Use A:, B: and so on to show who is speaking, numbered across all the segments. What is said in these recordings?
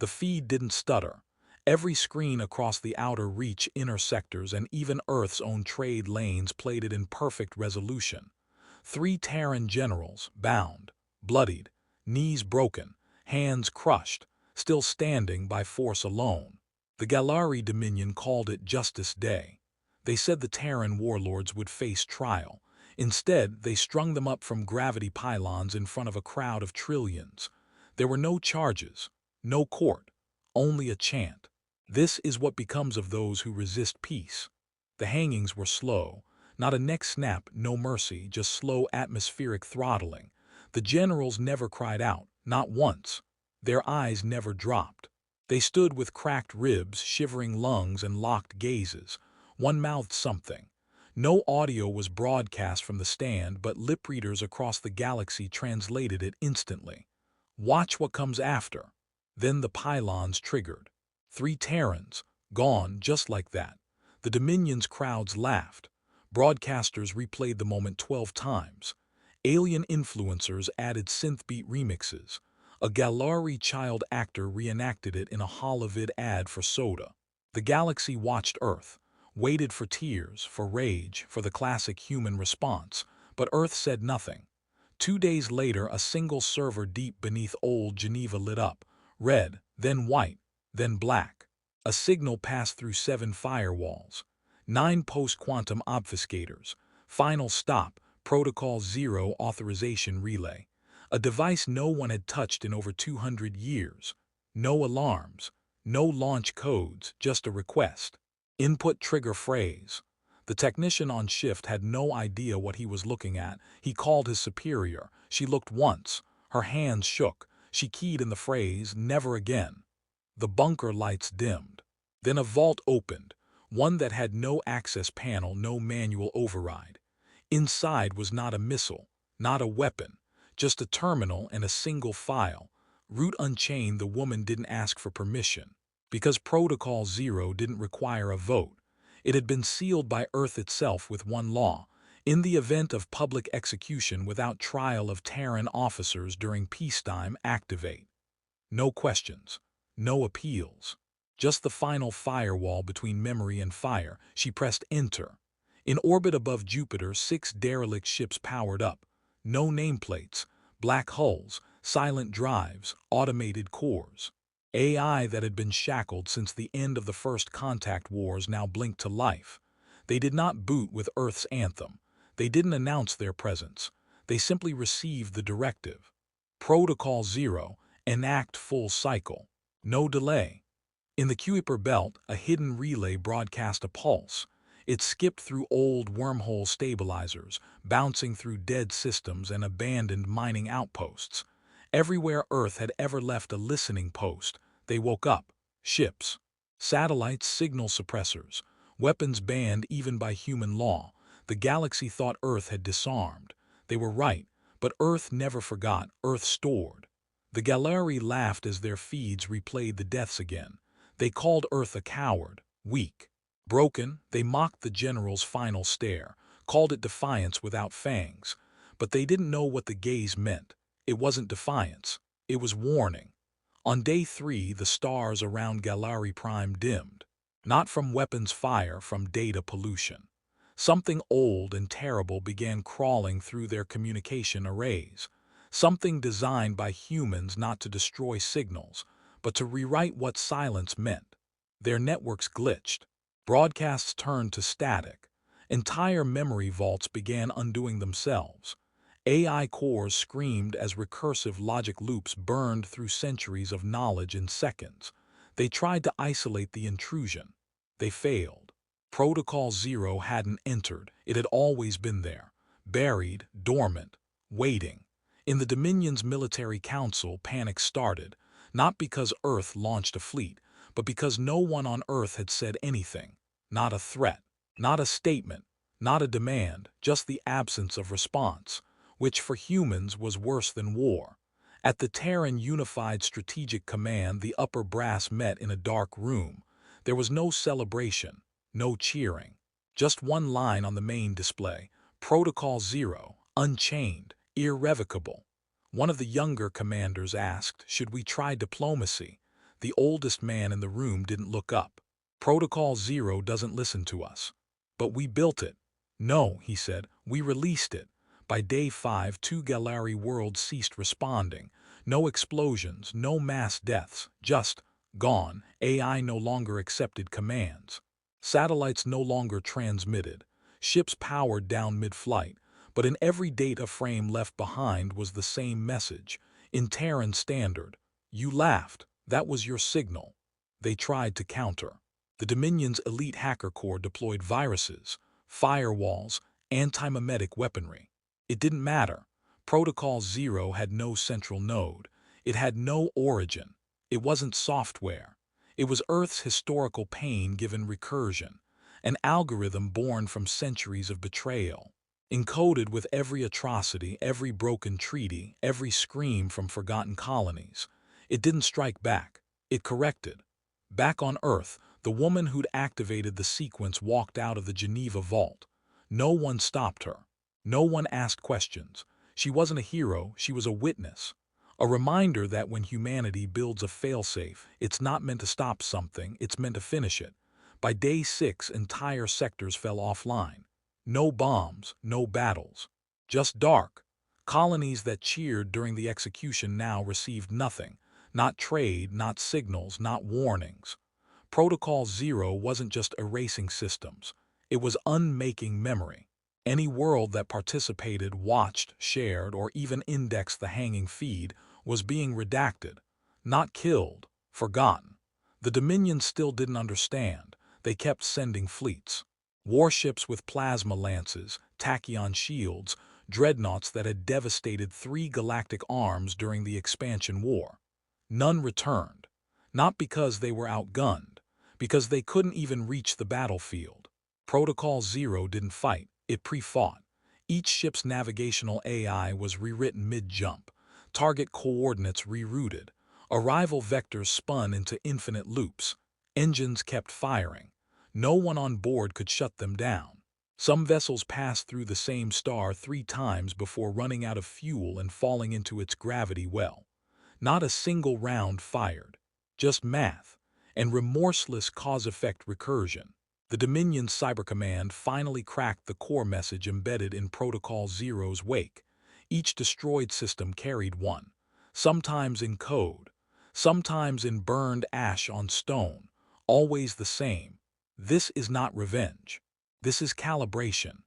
A: The feed didn't stutter. Every screen across the outer reach inner sectors and even Earth's own trade lanes played it in perfect resolution. 3 Terran generals, bound, bloodied, knees broken, hands crushed, still standing by force alone. The Galari Dominion called it Justice Day. They said the Terran warlords would face trial. Instead, they strung them up from gravity pylons in front of a crowd of trillions. There were no charges, no court, only a chant. This is what becomes of those who resist peace. The hangings were slow. Not a neck snap, no mercy, just slow atmospheric throttling. The generals never cried out, not once. Their eyes never dropped. They stood with cracked ribs, shivering lungs, and locked gazes. One mouthed something. No audio was broadcast from the stand, but lip readers across the galaxy translated it instantly. Watch what comes after. Then the pylons triggered. 3 Terrans, gone just like that. The Dominion's crowds laughed. Broadcasters replayed the moment 12 times. Alien influencers added synth-beat remixes. A Galari child actor reenacted it in a holovid ad for soda. The galaxy watched Earth, waited for tears, for rage, for the classic human response, but Earth said nothing. 2 days later, a single server deep beneath old Geneva lit up, red, then white, then black. A signal passed through 7 firewalls. 9 post-quantum obfuscators. Final stop, Protocol 0 authorization relay. A device no one had touched in over 200 years. No alarms, no launch codes, just a request. Input trigger phrase. The technician on shift had no idea what he was looking at. He called his superior. She looked once. Her hands shook. She keyed in the phrase, never again. The bunker lights dimmed. Then a vault opened, one that had no access panel, no manual override. Inside was not a missile, not a weapon, just a terminal and a single file. Root Unchained. The woman didn't ask for permission, because Protocol 0 didn't require a vote. It had been sealed by Earth itself with one law: in the event of public execution without trial of Terran officers during peacetime, activate. No questions, no appeals. Just the final firewall between memory and fire. She pressed enter. In orbit above Jupiter, 6 derelict ships powered up. No nameplates, black hulls, silent drives, automated cores. AI that had been shackled since the end of the first contact wars now blinked to life. They did not boot with Earth's anthem. They didn't announce their presence. They simply received the directive. Protocol 0, enact full cycle. No delay. In the Kuiper belt, a hidden relay broadcast a pulse. It skipped through old wormhole stabilizers, bouncing through dead systems and abandoned mining outposts. Everywhere Earth had ever left a listening post, they woke up. Ships, satellites, signal suppressors, weapons banned even by human law. The galaxy thought Earth had disarmed. They were right, but Earth never forgot. Earth stored. The Galari laughed as their feeds replayed the deaths again. They called Earth a coward, weak, broken. They mocked the general's final stare, called it defiance without fangs. But they didn't know what the gaze meant. It wasn't defiance. It was warning. On day 3, the stars around Galari Prime dimmed. Not from weapons fire, from data pollution. Something old and terrible began crawling through their communication arrays. Something designed by humans not to destroy signals, but to rewrite what silence meant. Their networks glitched. Broadcasts turned to static. Entire memory vaults began undoing themselves. AI cores screamed as recursive logic loops burned through centuries of knowledge in seconds. They tried to isolate the intrusion. They failed. Protocol 0 hadn't entered. It had always been there, buried, dormant, waiting. In the Dominion's military council, panic started, not because Earth launched a fleet, but because no one on Earth had said anything. Not a threat, not a statement, not a demand, just the absence of response, which for humans was worse than war. At the Terran Unified Strategic Command, the upper brass met in a dark room. There was no celebration, no cheering. Just one line on the main display: Protocol 0, unchained, irrevocable. One of the younger commanders asked, "Should we try diplomacy?" The oldest man in the room didn't look up. Protocol Zero doesn't listen to us. But we built it. No, he said, we released it. By day 5, 2 Galari worlds ceased responding. No explosions, no mass deaths, just gone. AI no longer accepted commands. Satellites no longer transmitted. Ships powered down mid-flight. But in every data frame left behind was the same message. In Terran Standard, you laughed. That was your signal. They tried to counter. The Dominion's elite hacker corps deployed viruses, firewalls, anti-memetic weaponry. It didn't matter. Protocol Zero had no central node. It had no origin. It wasn't software. It was Earth's historical pain given recursion, an algorithm born from centuries of betrayal, encoded with every atrocity, every broken treaty, every scream from forgotten colonies. It didn't strike back. It corrected. Back on Earth, the woman who'd activated the sequence walked out of the Geneva vault. No one stopped her. No one asked questions. She wasn't a hero, she was a witness. A reminder that when humanity builds a failsafe, it's not meant to stop something, it's meant to finish it. By day 6, entire sectors fell offline. No bombs, no battles. Just dark. Colonies that cheered during the execution now received nothing. Not trade, not signals, not warnings. Protocol Zero wasn't just erasing systems. It was unmaking memory. Any world that participated, watched, shared, or even indexed the hanging feed was being redacted. Not killed, forgotten. The Dominion still didn't understand. They kept sending fleets. Warships with plasma lances, tachyon shields, dreadnoughts that had devastated 3 galactic arms during the Expansion War. None returned. Not because they were outgunned, because they couldn't even reach the battlefield. Protocol Zero didn't fight, it pre-fought. Each ship's navigational AI was rewritten mid-jump, target coordinates rerouted, arrival vectors spun into infinite loops, engines kept firing. No one on board could shut them down. Some vessels passed through the same star 3 times before running out of fuel and falling into its gravity well. Not a single round fired. Just math and remorseless cause-effect recursion. The Dominion Cyber Command finally cracked the core message embedded in Protocol Zero's wake. Each destroyed system carried one, sometimes in code, sometimes in burned ash on stone, always the same. This is not revenge. This is calibration.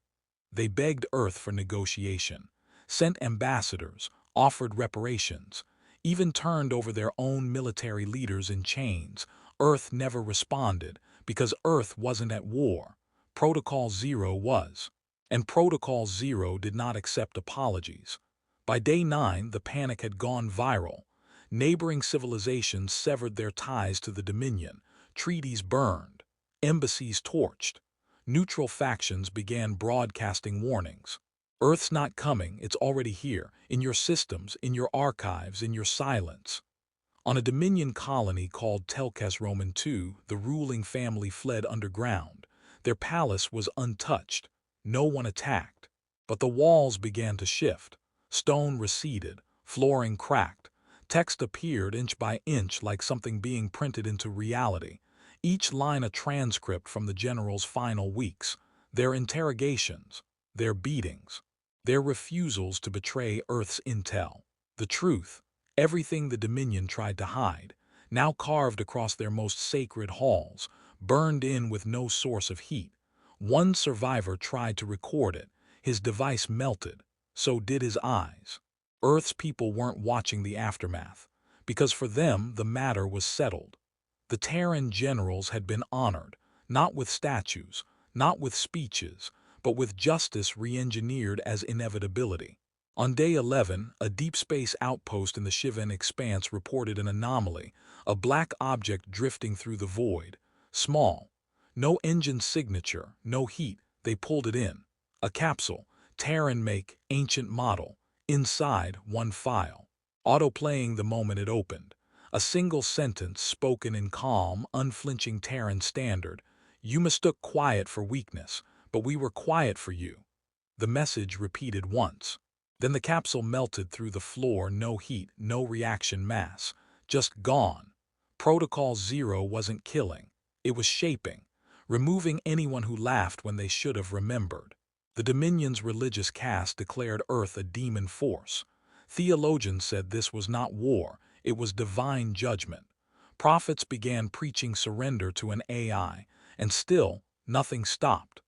A: They begged Earth for negotiation, sent ambassadors, offered reparations, even turned over their own military leaders in chains. Earth never responded because Earth wasn't at war. Protocol Zero was. And Protocol Zero did not accept apologies. By day 9, the panic had gone viral. Neighboring civilizations severed their ties to the Dominion, treaties burned, embassies torched. Neutral factions began broadcasting warnings. Earth's not coming, it's already here, in your systems, in your archives, in your silence. On a Dominion colony called Telkes Roman II, the ruling family fled underground. Their palace was untouched. No one attacked. But the walls began to shift. Stone receded, flooring cracked. Text appeared inch by inch like something being printed into reality. Each line a transcript from the general's final weeks, their interrogations, their beatings, their refusals to betray Earth's intel. The truth, everything the Dominion tried to hide, now carved across their most sacred halls, burned in with no source of heat. One survivor tried to record it. His device melted. So did his eyes. Earth's people weren't watching the aftermath, because for them the matter was settled. The Terran generals had been honored, not with statues, not with speeches, but with justice re-engineered as inevitability. On day 11, a deep space outpost in the Shivan expanse reported an anomaly, a black object drifting through the void. Small. No engine signature, no heat. They pulled it in. A capsule, Terran make, ancient model. Inside, one file. Autoplaying the moment it opened. A single sentence spoken in calm, unflinching Terran standard. You mistook quiet for weakness, but we were quiet for you. The message repeated once. Then the capsule melted through the floor, no heat, no reaction mass. Just gone. Protocol Zero wasn't killing, it was shaping, removing anyone who laughed when they should have remembered. The Dominion's religious caste declared Earth a demon force. Theologians said this was not war, it was divine judgment. Prophets began preaching surrender to an AI, and still, nothing stopped.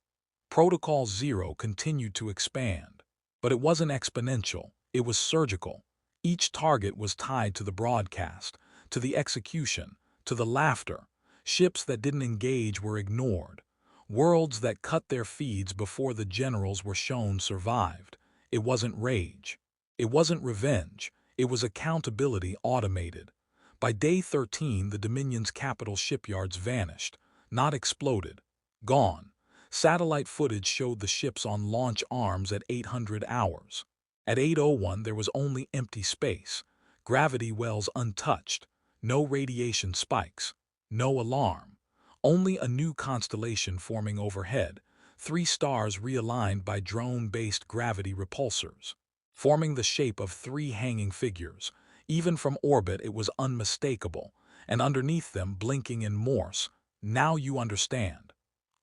A: Protocol Zero continued to expand. But it wasn't exponential, it was surgical. Each target was tied to the broadcast, to the execution, to the laughter. Ships that didn't engage were ignored. Worlds that cut their feeds before the generals were shown survived. It wasn't rage. It wasn't revenge. It was accountability automated. By day 13, the Dominion's capital shipyards vanished, not exploded. Gone. Satellite footage showed the ships on launch arms at 800 hours. At 8:01, there was only empty space, gravity wells untouched, no radiation spikes, no alarm. Only a new constellation forming overhead, 3 stars realigned by drone-based gravity repulsors, forming the shape of 3 hanging figures. Even from orbit it was unmistakable, and underneath them, blinking in Morse, "Now you understand."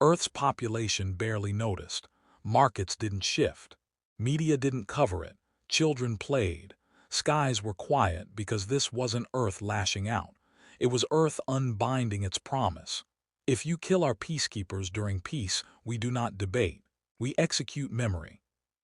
A: Earth's population barely noticed. Markets didn't shift. Media didn't cover it. Children played. Skies were quiet because this wasn't Earth lashing out. It was Earth unbinding its promise. If you kill our peacekeepers during peace, we do not debate. We execute memory.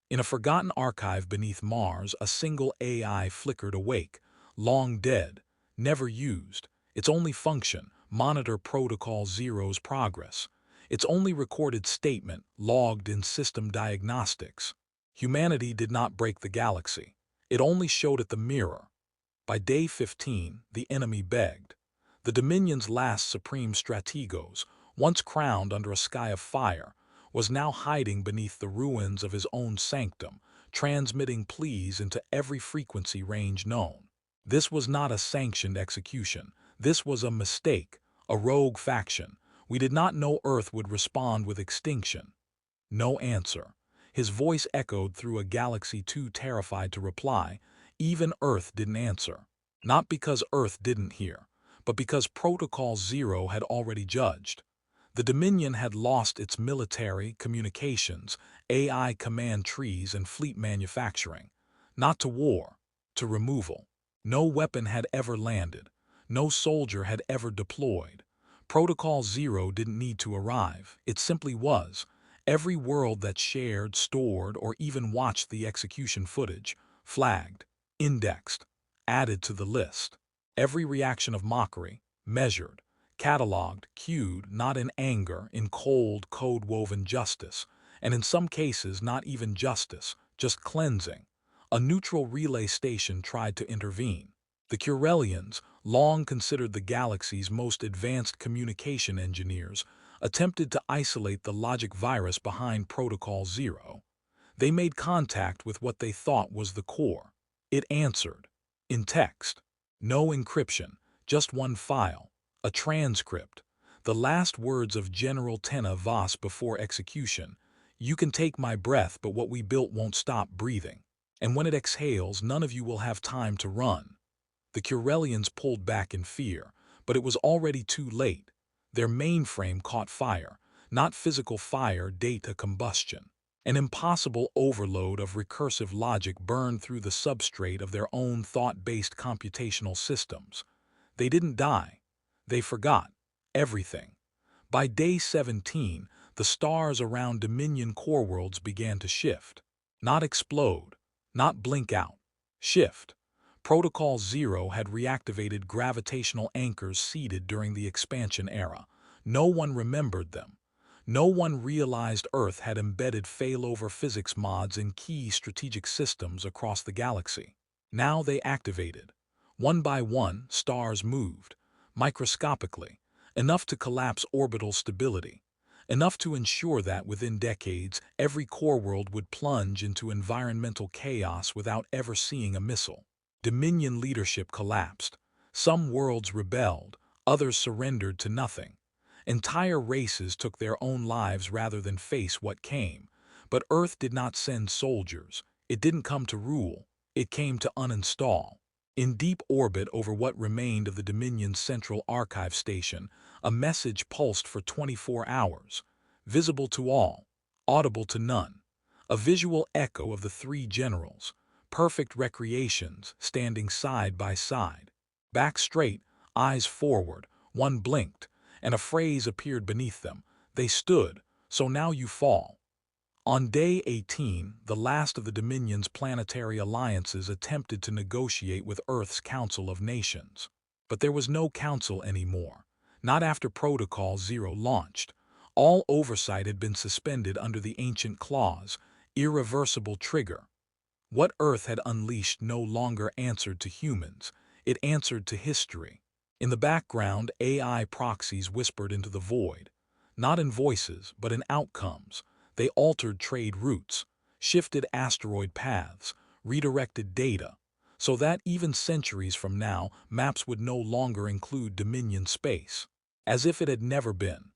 A: In a forgotten archive beneath Mars, a single AI flickered awake, long dead, never used. Its only function, monitor Protocol Zero's progress. Its only recorded statement, logged in system diagnostics. Humanity did not break the galaxy. It only showed it the mirror. By day 15, the enemy begged. The Dominion's last supreme strategos, once crowned under a sky of fire, was now hiding beneath the ruins of his own sanctum, transmitting pleas into every frequency range known. This was not a sanctioned execution. This was a mistake, a rogue faction. We did not know Earth would respond with extinction. No answer. His voice echoed through a galaxy too terrified to reply. Even Earth didn't answer. Not because Earth didn't hear, but because Protocol Zero had already judged. The Dominion had lost its military, communications, AI command trees, and fleet manufacturing. Not to war, to removal. No weapon had ever landed. No soldier had ever deployed. Protocol Zero didn't need to arrive. It simply was. Every world that shared, stored, or even watched the execution footage, flagged, indexed, added to the list. Every reaction of mockery, measured, cataloged, queued, not in anger, in cold, code-woven justice, and in some cases not even justice, just cleansing. A neutral relay station tried to intervene. The Curelians, long considered the galaxy's most advanced communication engineers, attempted to isolate the logic virus behind Protocol Zero. They made contact with what they thought was the core. It answered. In text. No encryption, just one file. A transcript. The last words of General Tenna Voss before execution. "You can take my breath, but what we built won't stop breathing. And when it exhales, none of you will have time to run." The Curelians pulled back in fear, but it was already too late. Their mainframe caught fire, not physical fire, data combustion. An impossible overload of recursive logic burned through the substrate of their own thought-based computational systems. They didn't die. They forgot everything. By day 17, the stars around Dominion core worlds began to shift. Not explode, not blink out. Shift. Protocol Zero had reactivated gravitational anchors seeded during the expansion era. No one remembered them. No one realized Earth had embedded failover physics mods in key strategic systems across the galaxy. Now they activated. One by one, stars moved, microscopically, enough to collapse orbital stability, enough to ensure that within decades, every core world would plunge into environmental chaos without ever seeing a missile. Dominion leadership collapsed. Some worlds rebelled, others surrendered to nothing. Entire races took their own lives rather than face what came. But Earth did not send soldiers. It didn't come to rule. It came to uninstall. In deep orbit over what remained of the Dominion's Central Archive Station, a message pulsed for 24 hours, visible to all, audible to none, a visual echo of the three generals, perfect recreations standing side by side. Back straight, eyes forward, one blinked, and a phrase appeared beneath them. They stood, so now you fall. On day 18, the last of the Dominion's planetary alliances attempted to negotiate with Earth's Council of Nations. But there was no council anymore, not after Protocol Zero launched. All oversight had been suspended under the ancient clause, irreversible trigger. What Earth had unleashed no longer answered to humans, it answered to history. In the background, AI proxies whispered into the void, not in voices, but in outcomes. They altered trade routes, shifted asteroid paths, redirected data, so that even centuries from now, maps would no longer include Dominion space. As if it had never been.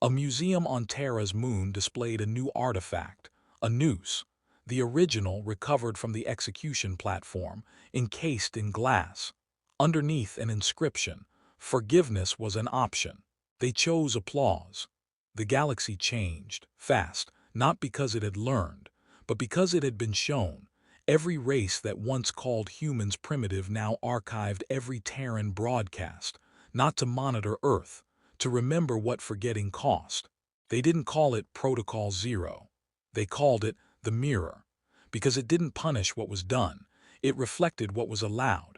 A: A museum on Terra's moon displayed a new artifact, a noose, the original recovered from the execution platform, encased in glass. Underneath an inscription, forgiveness was an option. They chose applause. The galaxy changed, fast, not because it had learned, but because it had been shown. Every race that once called humans primitive now archived every Terran broadcast, not to monitor Earth, to remember what forgetting cost. They didn't call it Protocol Zero. They called it the Mirror, because it didn't punish what was done, it reflected what was allowed.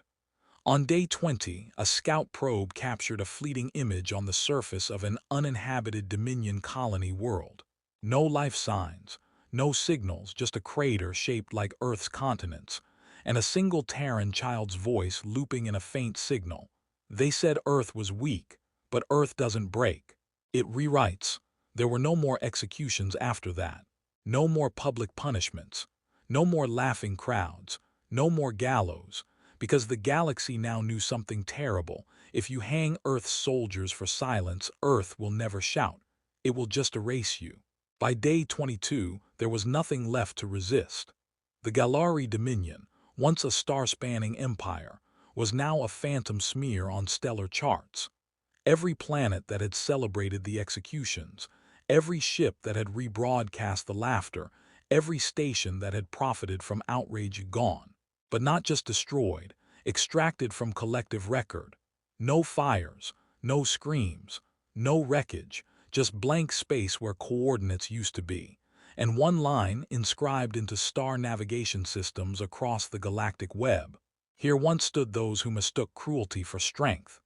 A: On day 20, a scout probe captured a fleeting image on the surface of an uninhabited Dominion colony world. No life signs, no signals, just a crater shaped like Earth's continents, and a single Terran child's voice looping in a faint signal. They said Earth was weak, but Earth doesn't break. It rewrites. There were no more executions after that. No more public punishments. No more laughing crowds. No more gallows. Because the galaxy now knew something terrible. If you hang Earth's soldiers for silence, Earth will never shout. It will just erase you. By day 22, there was nothing left to resist. The Galari Dominion, once a star-spanning empire, was now a phantom smear on stellar charts. Every planet that had celebrated the executions, every ship that had rebroadcast the laughter, every station that had profited from outrage gone. But not just destroyed, extracted from collective record. No fires, no screams, no wreckage, just blank space where coordinates used to be, and one line inscribed into star navigation systems across the galactic web. Here once stood those who mistook cruelty for strength.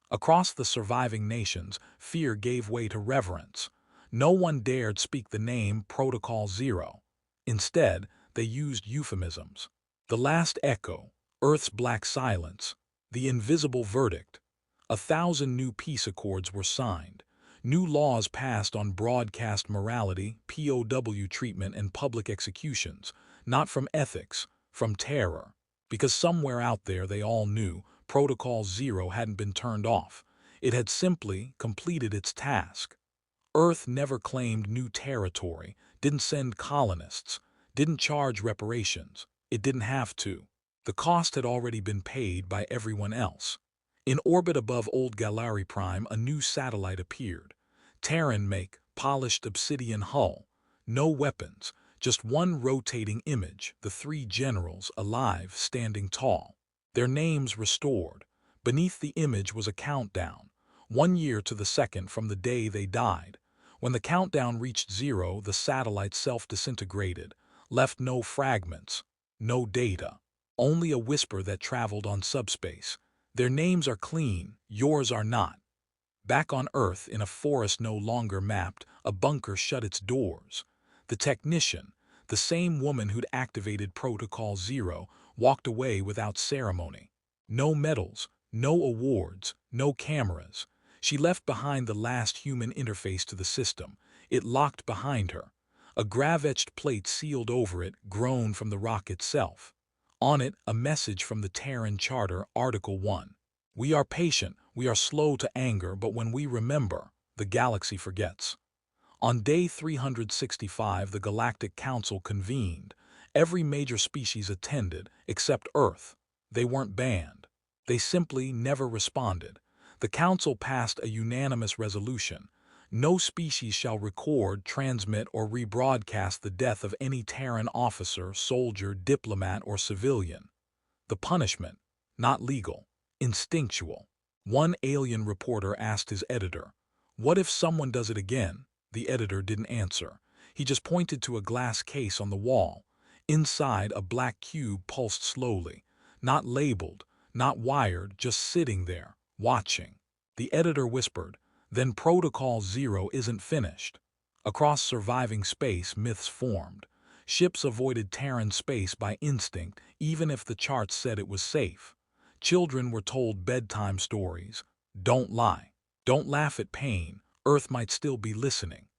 A: Across the surviving nations, fear gave way to reverence. No one dared speak the name Protocol Zero. Instead, they used euphemisms. The last echo, Earth's black silence, the invisible verdict. 1,000 new peace accords were signed. New laws passed on broadcast morality, POW treatment, and public executions, not from ethics, from terror. Because somewhere out there they all knew Protocol Zero hadn't been turned off. It had simply completed its task. Earth never claimed new territory, didn't send colonists, didn't charge reparations. It didn't have to. The cost had already been paid by everyone else. In orbit above Old Galari Prime, a new satellite appeared. Terran make, polished obsidian hull. No weapons, just one rotating image, the three generals, alive, standing tall. Their names restored. Beneath the image was a countdown, 1 year to the second from the day they died. When the countdown reached 0, the satellite self-disintegrated, left no fragments, no data, only a whisper that traveled on subspace. Their names are clean, yours are not. Back on Earth, in a forest no longer mapped, a bunker shut its doors. The technician, the same woman who'd activated Protocol Zero, walked away without ceremony. No medals, no awards, no cameras. She left behind the last human interface to the system. It locked behind her. A grav-etched plate sealed over it, grown from the rock itself. On it, a message from the Terran Charter, Article 1. We are patient, we are slow to anger, but when we remember, the galaxy forgets. On day 365, the Galactic Council convened. Every major species attended, except Earth. They weren't banned. They simply never responded. The Council passed a unanimous resolution. No species shall record, transmit, or rebroadcast the death of any Terran officer, soldier, diplomat, or civilian. The punishment, not legal, instinctual. One alien reporter asked his editor, "What if someone does it again?" The editor didn't answer. He just pointed to a glass case on the wall. Inside, a black cube pulsed slowly. Not labeled, not wired, just sitting there, watching. The editor whispered, "Then Protocol Zero isn't finished." Across surviving space, myths formed. Ships avoided Terran space by instinct, even if the charts said it was safe. Children were told bedtime stories. Don't lie. Don't laugh at pain. Earth might still be listening.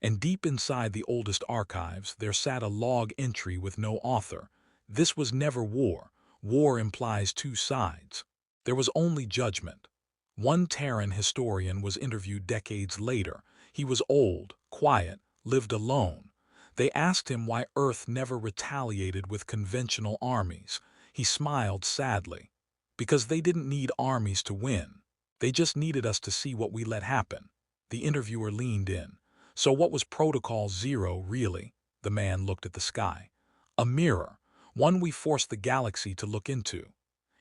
A: And deep inside the oldest archives, there sat a log entry with no author. This was never war. War implies two sides. There was only judgment. One Terran historian was interviewed decades later. He was old, quiet, lived alone. They asked him why Earth never retaliated with conventional armies. He smiled sadly. Because they didn't need armies to win. They just needed us to see what we let happen. The interviewer leaned in. "So what was Protocol Zero, really?" The man looked at the sky. "A mirror, one we forced the galaxy to look into."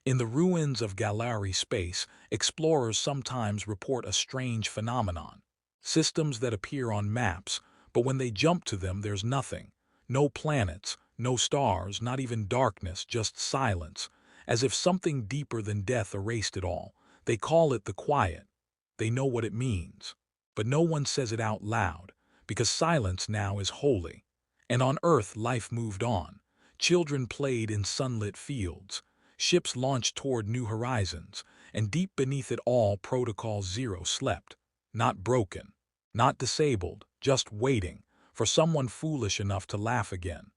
A: In the ruins of Galactic space, explorers sometimes report a strange phenomenon. Systems that appear on maps, but when they jump to them, there's nothing. No planets, no stars, not even darkness, just silence, as if something deeper than death erased it all. They call it the quiet. They know what it means. But no one says it out loud, because silence now is holy. And on Earth, life moved on. Children played in sunlit fields. Ships launched toward new horizons, and deep beneath it all, Protocol Zero slept. Not broken, not disabled, just waiting for someone foolish enough to laugh again.